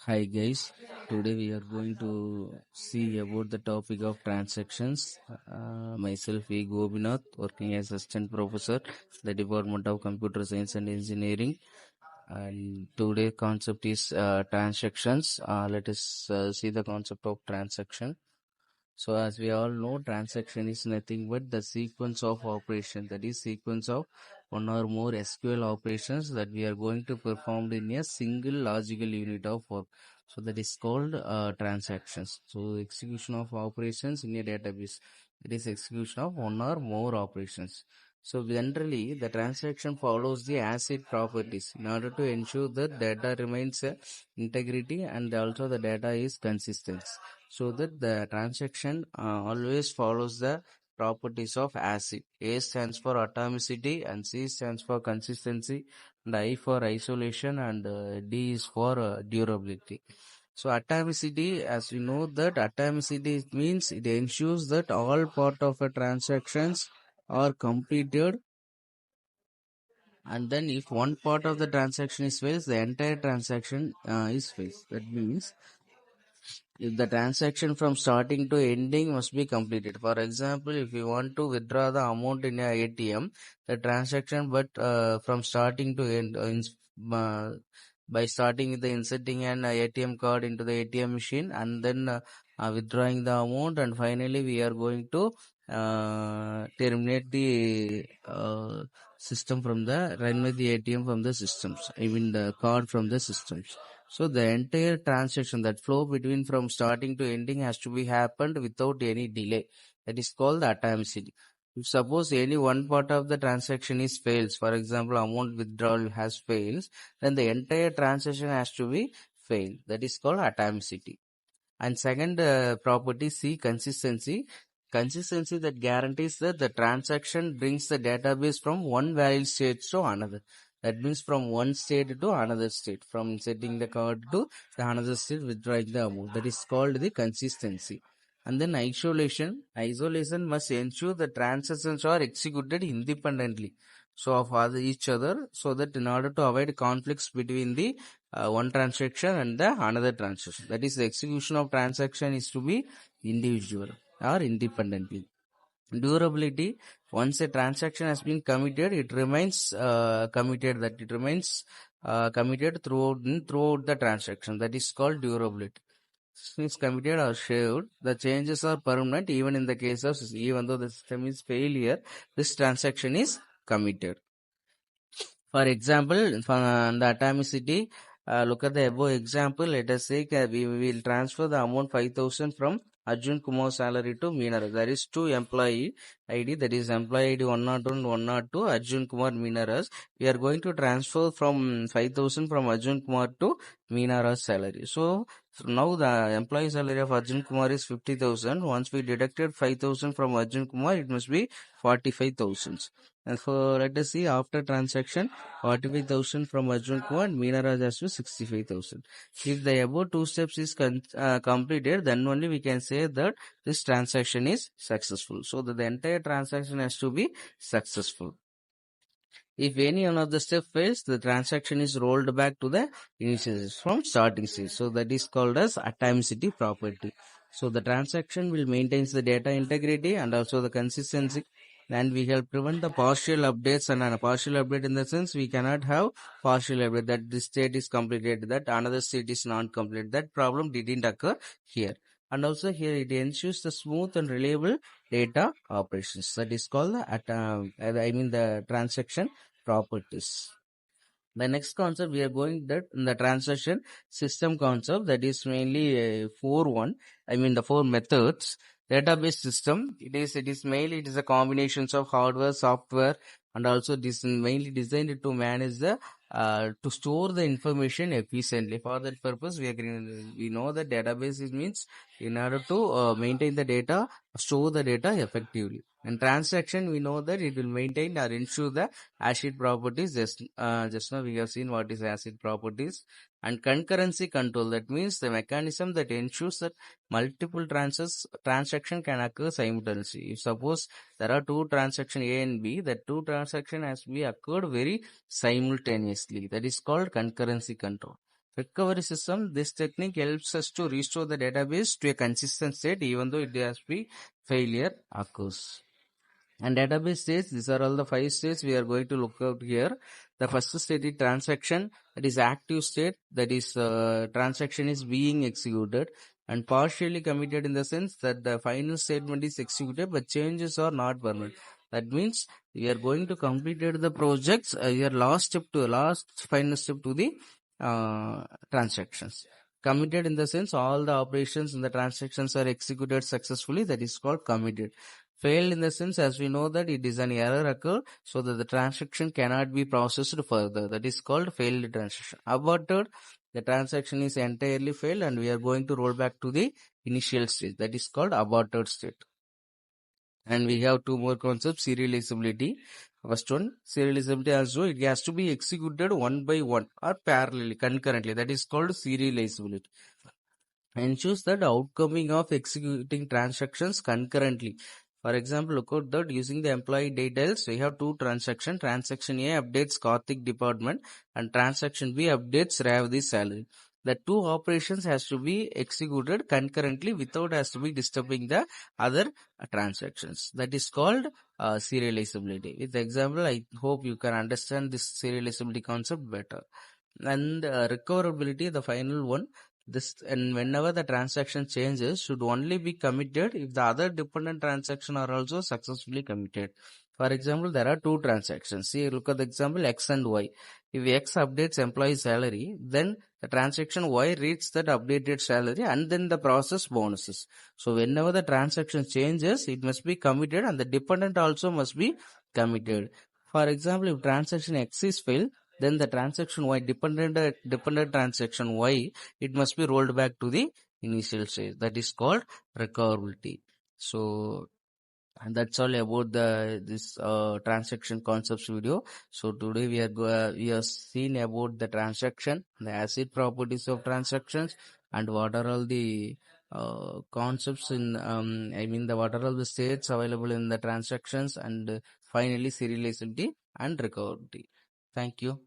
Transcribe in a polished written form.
Hi guys, today we are going to see about the topic of transactions. Myself E. Gobinath, working as assistant professor, the Department of Computer Science and Engineering. And today concept is transactions. Let us see the concept of transaction. So as we all know, transaction is nothing but the sequence of operation. That is sequence of one or more SQL operations that we are going to perform in a single logical unit of work. So that is called transactions. So execution of operations in a database. It is execution of one or more operations. So generally, the transaction follows the ACID properties in order to ensure that data remains integrity and also the data is consistent. So that the transaction always follows the properties of ACID. A stands for atomicity and C stands for consistency and I for isolation and D is for durability. So atomicity, as we know that atomicity means it ensures that all part of a transactions are completed, and then if one part of the transaction is fails, the entire transaction is fails. That means if the transaction from starting to ending must be completed. For example, if you want to withdraw the amount in a ATM, the transaction but from starting to end by starting with the inserting an ATM card into the ATM machine and then withdrawing the amount, and finally we are going to terminate the system from the run with the ATM from the systems. I mean the card from the systems. So the entire transaction that flow between from starting to ending has to be happened without any delay. That is called the atomicity. If suppose any one part of the transaction is fails, for example, amount withdrawal has fails, then the entire transaction has to be failed. That is called atomicity. And second property C, consistency. Consistency that guarantees that the transaction brings the database from one valid state to another. That means from one state to another state, from setting the card to the another state withdrawing the amount. That is called the consistency. And then isolation. Isolation must ensure the transactions are executed independently, so of each other, so that in order to avoid conflicts between the one transaction and the another transaction. That is, the execution of transaction is to be individual or independently. Durability. Once a transaction has been committed, it remains committed. That it remains committed throughout the transaction. That is called durability. Since committed or shared, the changes are permanent even in the case of even though the system is failure, this transaction is committed. For example, for the atomicity, look at the above example. Let us say we will transfer the amount 5,000 from Arjun Kumar's salary to Meenara. There is two employee ID, that is employee ID 101 and 102, Arjun Kumar Meenara's. We are going to transfer from 5,000 from Arjun Kumar to Meenara's salary. So now the employee salary of Arjun Kumar is 50,000. Once we deducted 5,000 from Arjun Kumar, it must be 45,000. And for let us see after transaction, 45,000 from Arjun Kumar and Meena Raj has to 65,000. If the above two steps is completed, then only we can say that this transaction is successful. So that the entire transaction has to be successful. If any one of the step fails, the transaction is rolled back to the initial stage from starting stage. So that is called as atomicity property. So the transaction will maintain the data integrity and also the consistency, and we help prevent the partial updates. And a partial update in the sense we cannot have partial update that this state is completed, that another state is not complete. That problem didn't occur here. And also here it ensures the smooth and reliable data operations. That is called the transaction properties. The next concept we are going that in the transaction system concept, that is mainly the four methods. Database system, it is a combinations of hardware, software, and also this mainly designed to manage the to store the information efficiently. For that purpose, we know that database means in order to maintain the data, store the data effectively. And transaction, we know that it will maintain or ensure the ACID properties. Just now we have seen what is ACID properties. And concurrency control, that means the mechanism that ensures that multiple transaction can occur simultaneously. If suppose there are two transactions A and B, the two transaction has to be occurred very simultaneously. That is called concurrency control. Recovery system, this technique helps us to restore the database to a consistent state even though it has been failure occurs. And database states, these are all the 5 states we are going to look out here. The first state is transaction, that is active state, that is transaction is being executed, and partially committed in the sense that the final statement is executed but changes are not permanent. That means we are going to complete the projects, your last final step to the transactions. Committed in the sense all the operations and the transactions are executed successfully, that is called committed. Failed in the sense, as we know that it is an error occur, so that the transaction cannot be processed further. That is called failed transaction. Aborted, the transaction is entirely failed and we are going to roll back to the initial stage. That is called aborted state. And we have 2 more concepts, serializability. First one, serializability also, it has to be executed one by one or parallelly, concurrently. That is called serializability. Ensures that outcoming of executing transactions concurrently. For example, look at that using the employee details, we have 2 transactions. Transaction A updates Karthik department and transaction B updates Ravdi's salary. The 2 operations has to be executed concurrently without has to be disturbing the other transactions. That is called serializability. With the example, I hope you can understand this serializability concept better. And recoverability, the final one, this, and whenever the transaction changes should only be committed if the other dependent transaction are also successfully committed. For example, there are 2 transactions. See, look at the example X and Y. If X updates employee salary, then the transaction Y reads that updated salary and then the process bonuses. So whenever the transaction changes, it must be committed and the dependent also must be committed. For example, if transaction X is failed, then the transaction Y, dependent transaction Y, it must be rolled back to the initial stage. That is called recoverability. So, and that's all about this transaction concepts video. So today we have seen about the transaction, the acid properties of transactions, and what are all the concepts in what are all the states available in the transactions, and finally serializability and recoverability. Thank you.